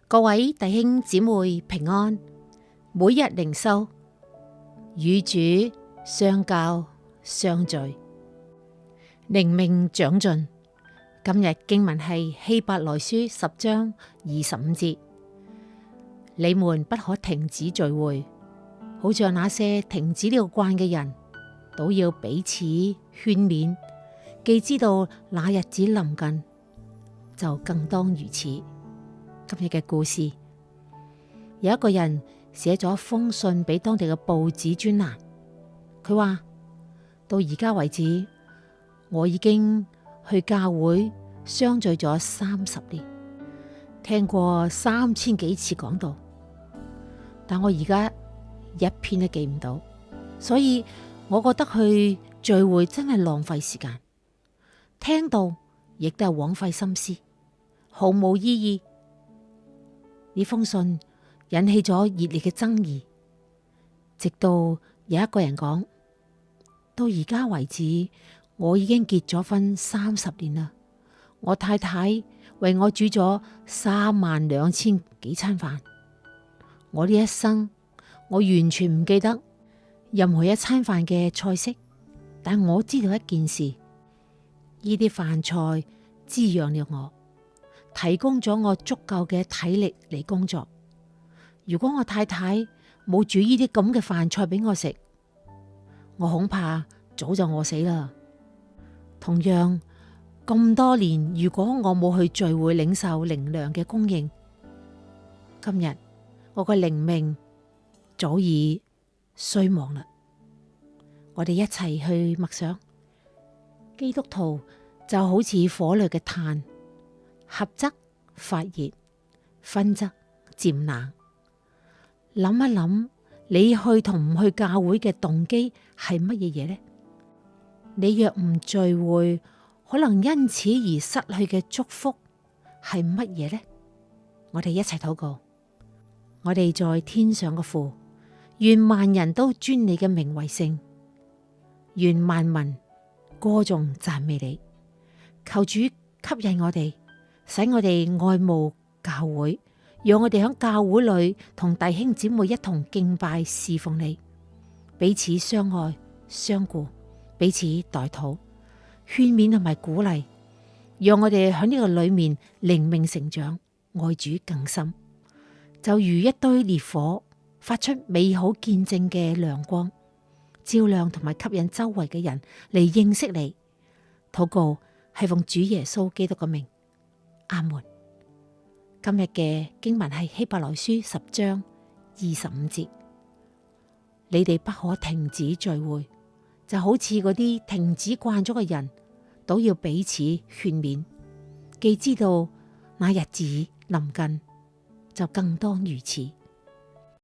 各位弟兄姊妹平安，每日靈修，與主相交相聚，靈命長進。今日經文係希伯來書10章25節，你們不可停止聚會，好像那些停止了慣嘅人，都要彼此勸勉，既知道那日子臨近，就更當如此。今日嘅故事，有一個人寫咗一封信俾當地嘅報紙專欄，佢話到而家為止，我已經去教會相聚咗30年，聽過3000幾次講道，但我而家一篇都記唔到，所以我覺得去聚會真係浪費時間，聽道亦都係枉費心思，毫無意義。呢封信引起咗熱烈嘅爭議，直到有一個人講，到而家為止，我已經結咗婚30年啦，我太太為我煮咗32000幾餐飯，我呢一生我完全唔記得任何一餐飯嘅菜式，但我知道一件事，呢啲飯菜滋養了我，提供咗我足夠嘅體力嚟工作。如果我太太冇煮呢啲咁嘅飯菜俾我食，我恐怕早就餓死啦。同樣咁多年，如果我冇去聚會領受靈糧嘅供應，今日我嘅靈命早已衰亡啦。我哋一齊去默想，基督徒就好似火裏嘅炭，合則發熱，分則漸冷。諗一諗，你去同唔去教會嘅動機係乜嘢嘢呢？你若唔聚會，可能因此而失去嘅祝福係乜嘢呢？我哋一齊禱告。我哋在天上嘅父，願萬人都尊你嘅名為聖，願萬民歌頌讚美你。求主吸引我哋，使我哋愛慕教會，讓我哋喺教會裏同弟兄姊妹一同敬拜侍奉你，彼此相愛相顧，彼此代禱勸勉同埋鼓勵，讓我哋喺呢個裏面靈命成長，愛主更深，就如一堆烈火發出美好見證嘅亮光，照亮同埋吸引周圍嘅人嚟認識你。禱告係奉主耶穌基督嘅名，阿門。今日嘅經文係希伯來書10章25節，你哋不可停止聚會，就好似嗰啲停止慣咗嘅人，都要彼此勸勉，既知道那日子臨近，就更當如此。